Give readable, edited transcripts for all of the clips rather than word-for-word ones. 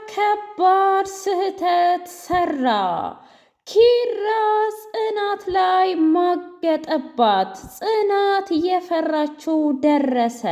ከባድ ስህተት ሰራ። ኪራ ጽናት ላይ ማገጠባት። ጽናት የፈራችው ደረሰ።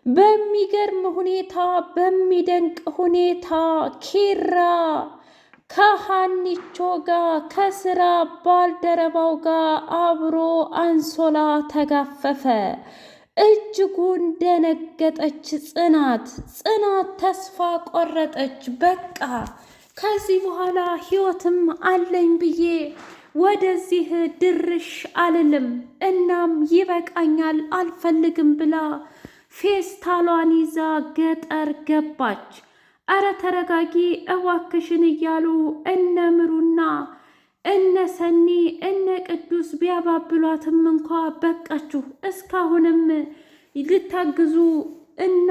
በሚገርም ሁኔታ በሚደንቅ ሁኔታ ኪራ ከሀኒቾ ጋር ከስራ ባልደረባው ጋር አብሮ አንሶላ ተጋፈፈ። እጅጉን ደነገጠች። ጽናት ተስፋ ቆረጠች። በቃ ከዚህ በኋላ ህይወትም አለኝ ብዬ ወደዚህ ድርሽ አልልም፣ እናም ይበቃኛል፣ አልፈልግም ብላ ፌስታሏን ይዛ ገጠር ገባች። አረ ተረጋጊ እባክሽን እያሉ እነ ምሩና እነ ሰኒ እነ ቅዱስ ቢያባብሏትም እንኳ በቃችሁ፣ እስካሁንም ልታግዙ እና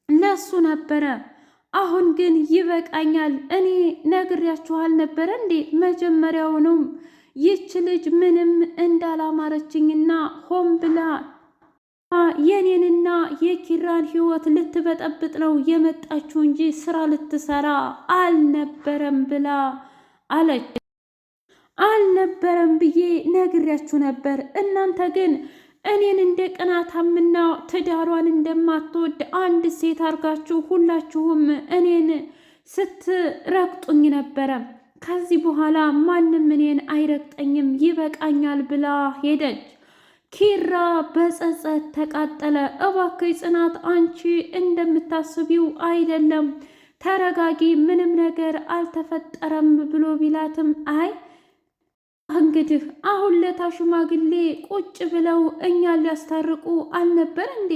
ለሱ ነበረ። አሁን ግን ይበቃኛል። እኔ ነግሬያችኋል ነበረ እንዴ መጀመሪያውኑም ይች ልጅ ምንም እንዳላማረችኝና ሆን ብላ የኔንና የኪራን ህይወት ልትበጠብጥ ነው የመጣችው እንጂ ስራ ልትሰራ አልነበረም ብላ አለች። አልነበረም ብዬ ነግሬያችሁ ነበር። እናንተ ግን እኔን እንደ ቅናታምና ትዳሯን እንደማትወድ አንድ ሴት አድርጋችሁ ሁላችሁም እኔን ስትረግጡኝ ነበረ። ከዚህ በኋላ ማንም እኔን አይረግጠኝም፣ ይበቃኛል ብላ ሄደች። ኪራ በጸጸት ተቃጠለ። እባክህ ጽናት፣ አንቺ እንደምታስቢው አይደለም፣ ተረጋጊ፣ ምንም ነገር አልተፈጠረም ብሎ ቢላትም አይ እንግዲህ አሁን ለታ ሽማግሌ ቁጭ ብለው እኛን ሊያስታርቁ አልነበር እንዴ?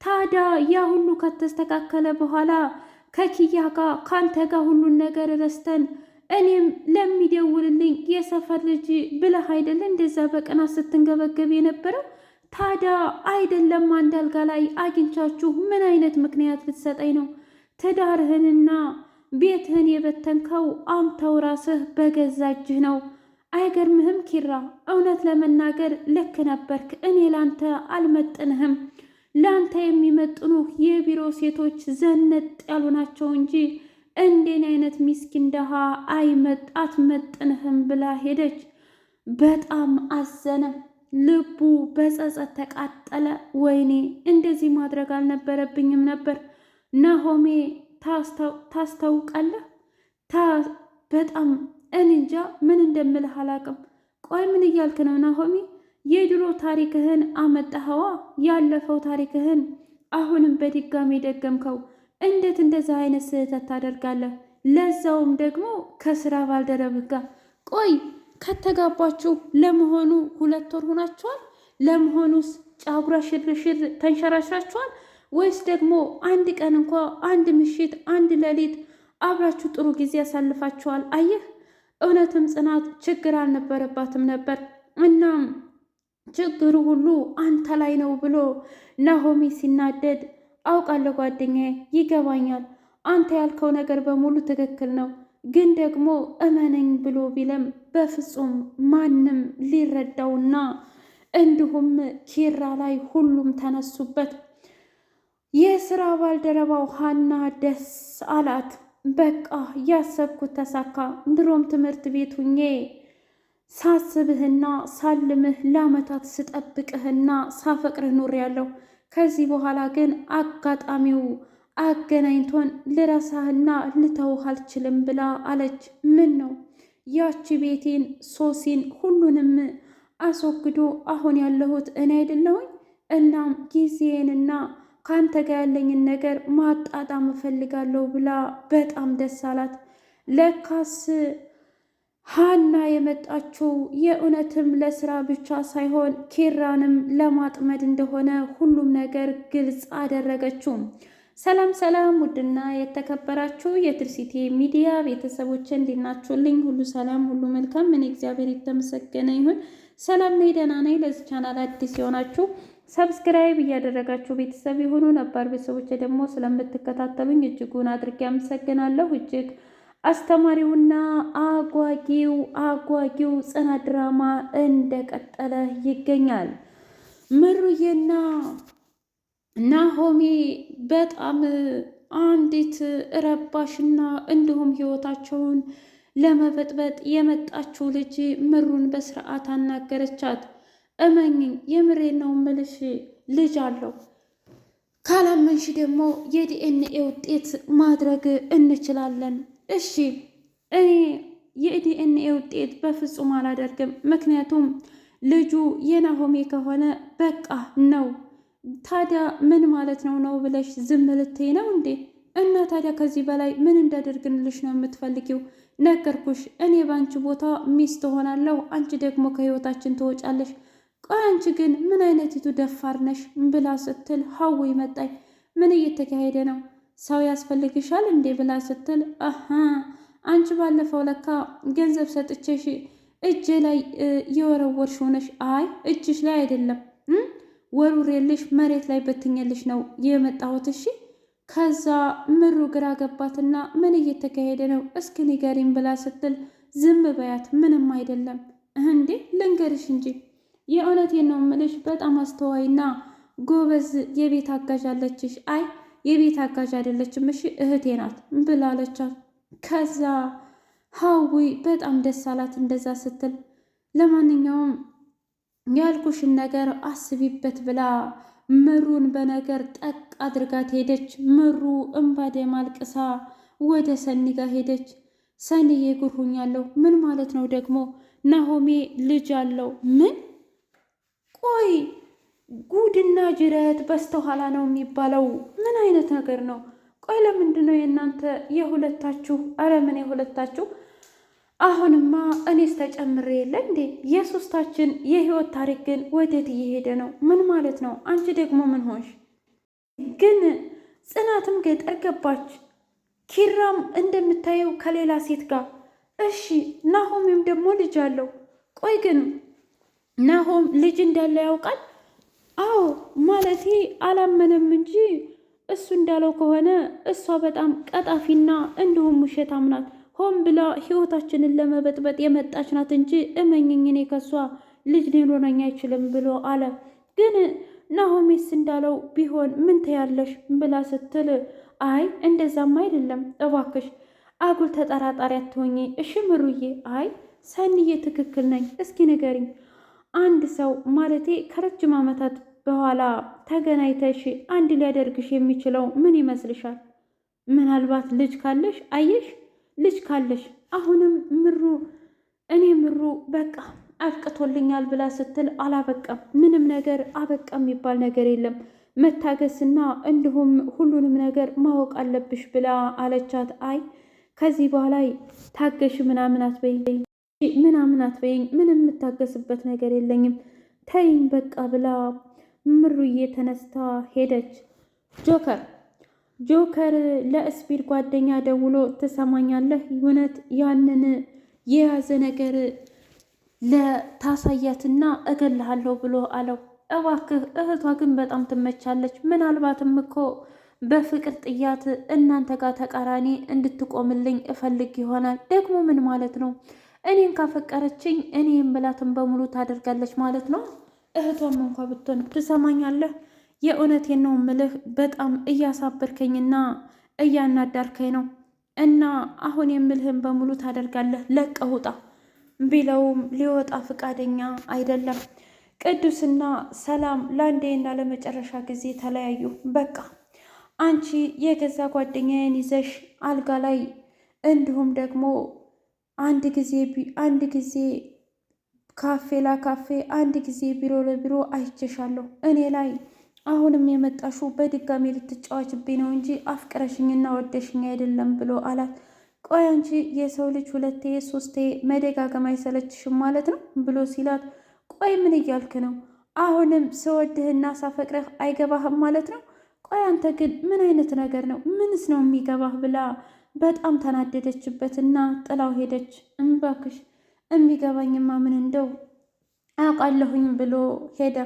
ታዲያ ያ ሁሉ ከተስተካከለ በኋላ ከኪያ ጋር ካንተ ጋር ሁሉን ነገር ረስተን እኔም ለሚደውልልኝ የሰፈር ልጅ ብለህ አይደለ እንደዛ በቅናት ስትንገበገብ የነበረው? ታዲያ አይደለም አንድ አልጋ ላይ አግኝቻችሁ ምን አይነት ምክንያት ልትሰጠኝ ነው? ትዳርህንና ቤትህን የበተንከው አንተው ራስህ በገዛ እጅህ ነው። አይገርምህም ኪራ? እውነት ለመናገር ልክ ነበርክ። እኔ ላንተ አልመጥንህም። ላንተ የሚመጥኑ የቢሮ ሴቶች ዘነጥ ያሉ ናቸው እንጂ እንዴን አይነት ሚስኪን ደሃ አትመጥንህም ብላ ሄደች። በጣም አዘነ። ልቡ በጸጸት ተቃጠለ። ወይኔ እንደዚህ ማድረግ አልነበረብኝም ነበር። ናሆሜ ታስታውቃለህ? በጣም እንጃ ምን እንደምልህ አላቅም። ቆይ ምን እያልክ ነው ናሆሜ? የድሮ ታሪክህን አመጣኸዋ? ያለፈው ታሪክህን አሁንም በድጋሚ ደገምከው። እንዴት እንደዛ አይነት ስህተት ታደርጋለህ? ለዛውም ደግሞ ከስራ ባልደረብህ ጋር። ቆይ ከተጋባችሁ ለመሆኑ 2 ወር ሆናችኋል? ለመሆኑስ ጫጉራ ሽርሽር ተንሸራሽራችኋል? ወይስ ደግሞ አንድ ቀን እንኳ አንድ ምሽት አንድ ሌሊት አብራችሁ ጥሩ ጊዜ ያሳልፋችኋል? አየህ፣ እውነትም ጽናት ችግር አልነበረባትም ነበር። እናም ችግሩ ሁሉ አንተ ላይ ነው ብሎ ናሆሚ ሲናደድ አውቃለሁ ጓደኛዬ፣ ይገባኛል። አንተ ያልከው ነገር በሙሉ ትክክል ነው፣ ግን ደግሞ እመነኝ ብሎ ቢለም በፍጹም ማንም ሊረዳውና እንዲሁም ኪራ ላይ ሁሉም ተነሱበት። የስራ ባልደረባው ሀና ደስ አላት። በቃ ያሰብኩት ተሳካ። ድሮም ትምህርት ቤት ሁኜ ሳስብህና ሳልምህ ለዓመታት ስጠብቅህና ሳፈቅርህ ኖሬያለሁ። ከዚህ በኋላ ግን አጋጣሚው አገናኝቶን ልረሳህና ልተውህ አልችልም ብላ አለች። ምን ነው ያቺ ቤቴን ሶሲን ሁሉንም አስወግዶ አሁን ያለሁት እኔ አይደለሁኝ? እናም ጊዜዬንና ከአንተ ጋር ያለኝን ነገር ማጣጣም እፈልጋለሁ ብላ በጣም ደስ አላት። ለካስ ሀና የመጣችው የእውነትም ለስራ ብቻ ሳይሆን ኪራንም ለማጥመድ እንደሆነ ሁሉም ነገር ግልጽ አደረገችው። ሰላም ሰላም! ውድና የተከበራችሁ የትርሲቴ ሚዲያ ቤተሰቦች እንዲናችሁልኝ ሁሉ ሰላም ሁሉ መልካም። ምን እግዚአብሔር የተመሰገነ ይሁን። ሰላም ነኝ፣ ደህና ነኝ። ለዚህ ቻናል አዲስ የሆናችሁ ሰብስክራይብ እያደረጋችሁ ቤተሰብ የሆኑ ነባር ቤተሰቦች ደግሞ ስለምትከታተሉኝ እጅጉን አድርጌ አመሰግናለሁ። እጅግ አስተማሪውና አጓጊው ጽናት ድራማ እንደቀጠለ ይገኛል። ምሩዬና ናሆሜ በጣም አንዲት ረባሽና እንዲሁም ህይወታቸውን ለመበጥበጥ የመጣችው ልጅ ምሩን በስርዓት አናገረቻት። እመኝኝ የምሬ ነው ምልሽ ልጅ አለው። ካላመንሽ ደግሞ የዲኤንኤ ውጤት ማድረግ እንችላለን። እሺ እኔ የዲኤንኤ ውጤት በፍጹም አላደርግም። ምክንያቱም ልጁ የናሆሜ ከሆነ በቃ ነው። ታዲያ ምን ማለት ነው ብለሽ ዝም ልትይ ነው እንዴ? እና ታዲያ ከዚህ በላይ ምን እንዳደርግንልሽ ነው የምትፈልጊው? ነገርኩሽ፣ እኔ በአንቺ ቦታ ሚስት ሆናለሁ፣ አንቺ ደግሞ ከህይወታችን ትወጫለሽ። ቆይ አንቺ ግን ምን አይነቲቱ ደፋር ነሽ? ብላ ስትል ሀዊ መጣኝ። ምን እየተካሄደ ነው? ሰው ያስፈልግሻል እንዴ? ብላ ስትል አንቺ ባለፈው ለካ ገንዘብ ሰጥቼሽ እጄ ላይ የወረወርሽ ሆነሽ። አይ እጅሽ ላይ አይደለም ወርውሬልሽ መሬት ላይ በትኜልሽ ነው የመጣሁት። እሺ ከዛ ምሩ ግራ ገባትና ምን እየተካሄደ ነው እስኪ ንገሪኝ ብላ ስትል ዝም በያት፣ ምንም አይደለም። እንዴ ልንገርሽ እንጂ የእውነቴን ነው ምልሽ፣ በጣም አስተዋይና ጎበዝ የቤት አጋዥ አለችሽ። አይ የቤት አጋዥ አይደለችም እሺ እህቴ ናት ብላለቻት። ከዛ ሀዊ በጣም ደስ አላት እንደዛ ስትል። ለማንኛውም ያልኩሽን ነገር አስቢበት ብላ ምሩን በነገር ጠቅ አድርጋት ሄደች። ምሩ እምባደ ማልቅሳ ወደ ሰኒ ጋር ሄደች። ሰኒዬ ጉድ ሆኛለሁ። ምን ማለት ነው ደግሞ? ናሆሜ ልጅ አለው? ምን? ቆይ ጉድና ጅረት በስተኋላ ነው የሚባለው። ምን አይነት ነገር ነው? ቆይ ለምንድን ነው የእናንተ የሁለታችሁ? አረ ምን የሁለታችሁ? አሁንማ እኔስ ተጨምሬ የለ እንዴ? የሶስታችን የህይወት ታሪክ ግን ወዴት እየሄደ ነው? ምን ማለት ነው? አንቺ ደግሞ ምን ሆንሽ? ግን ጽናትም ገጠር ገባች፣ ኪራም እንደምታየው ከሌላ ሴት ጋር። እሺ ናሆምም ደግሞ ልጅ አለው። ቆይ ግን ናሆም ልጅ እንዳለ ያውቃል? አዎ ማለቴ አላመነም እንጂ እሱ እንዳለው ከሆነ እሷ በጣም ቀጣፊና እንዲሁም ውሸታም ናት። ሆን ብላ ህይወታችንን ለመበጥበጥ የመጣች ናት እንጂ እመኝኝ እኔ ከሷ ልጅ ሊኖረኝ አይችልም ብሎ አለ። ግን ናሆሜስ እንዳለው ቢሆን ምን ትያለሽ ብላ ስትል አይ እንደዛም አይደለም እባክሽ አጉል ተጠራጣሪ አትሆኚ እሺ ምሩዬ። አይ ሰኒዬ ትክክል ነኝ። እስኪ ንገሪኝ፣ አንድ ሰው ማለቴ ከረጅም ዓመታት በኋላ ተገናኝተሽ አንድ ሊያደርግሽ የሚችለው ምን ይመስልሻል? ምናልባት ልጅ ካለሽ አየሽ ልጅ ካለሽ አሁንም ምሩ በቃ አብቅቶልኛል ብላ ስትል አላበቃም። ምንም ነገር አበቃ የሚባል ነገር የለም። መታገስና እንዲሁም ሁሉንም ነገር ማወቅ አለብሽ ብላ አለቻት። አይ ከዚህ በኋላ ታገሽ ምናምን አትበይኝ፣ ምንም የምታገስበት ነገር የለኝም ተይኝ በቃ ብላ ምሩዬ ተነስታ ሄደች። ጆከር ለእስፒድ ጓደኛ ደውሎ ትሰማኛለህ፣ እውነት ያንን የያዘ ነገር ለታሳያትና እገልሃለሁ ብሎ አለው። እባክህ እህቷ ግን በጣም ትመቻለች። ምናልባትም እኮ በፍቅር ጥያት እናንተ ጋር ተቃራኒ እንድትቆምልኝ እፈልግ ይሆናል። ደግሞ ምን ማለት ነው? እኔን ካፈቀረችኝ እኔ የምላትን በሙሉ ታደርጋለች ማለት ነው። እህቷም እንኳ ብትሆን ትሰማኛለህ፣ የእውነቴን ነው ምልህ፣ በጣም እያሳበርከኝና እያናዳርከኝ ነው እና አሁን የምልህን በሙሉ ታደርጋለህ፣ ለቀህ ውጣ ቢለውም ሊወጣ ፈቃደኛ አይደለም። ቅዱስና ሰላም ለአንዴና ለመጨረሻ ጊዜ ተለያዩ። በቃ አንቺ የገዛ ጓደኛዬን ይዘሽ አልጋ ላይ እንዲሁም ደግሞ አንድ ጊዜ ካፌ ላካፌ አንድ ጊዜ ቢሮ ለቢሮ አይቼሻለሁ። እኔ ላይ አሁንም የመጣሹ በድጋሚ ልትጫዋችብኝ ነው እንጂ አፍቅረሽኝና ወደሽኝ አይደለም ብሎ አላት። ቆይ አንቺ የሰው ልጅ ሁለቴ ሶስቴ መደጋገም አይሰለችሽም ማለት ነው ብሎ ሲላት፣ ቆይ ምን እያልክ ነው? አሁንም ስወድህና ሳፈቅረህ አይገባህም ማለት ነው? ቆይ አንተ ግን ምን አይነት ነገር ነው? ምንስ ነው የሚገባህ? ብላ በጣም ተናደደችበትና ጥላው ሄደች። እባክሽ የሚገባኝማ ምን እንደው አውቃለሁኝ ብሎ ሄደ።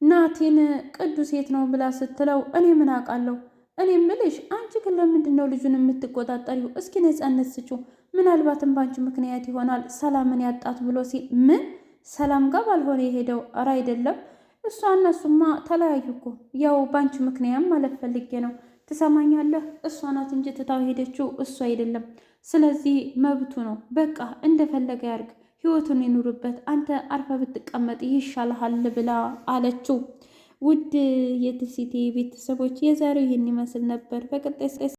ናቲን ቅዱስ የት ነው ብላ ስትለው እኔ ምን አውቃለሁ፣ እኔ ምልሽ አንቺ ግን ለምንድን ነው ልጁን የምትቆጣጠሪው? እስኪ ነፃነት ስጩ፣ ምናልባትም በአንቺ ምክንያት ይሆናል ሰላምን ያጣት ብሎ ሲል፣ ምን ሰላም ጋር ባልሆነ የሄደው? ኧረ አይደለም፣ እሷ እነሱማ ተለያዩ እኮ ያው በአንቺ ምክንያት ማለት ፈልጌ ነው። ትሰማኛለህ? እሷ ናት እንጂ ትታው ሄደችው እሱ አይደለም። ስለዚህ መብቱ ነው። በቃ እንደፈለገ ያርግ፣ ህይወቱን ይኑርበት። አንተ አርፈ ብትቀመጥ ይሻልሃል ብላ አለችው። ውድ የትሲቴ ቤተሰቦች የዛሬው ይህን ይመስል ነበር። በቀጣይ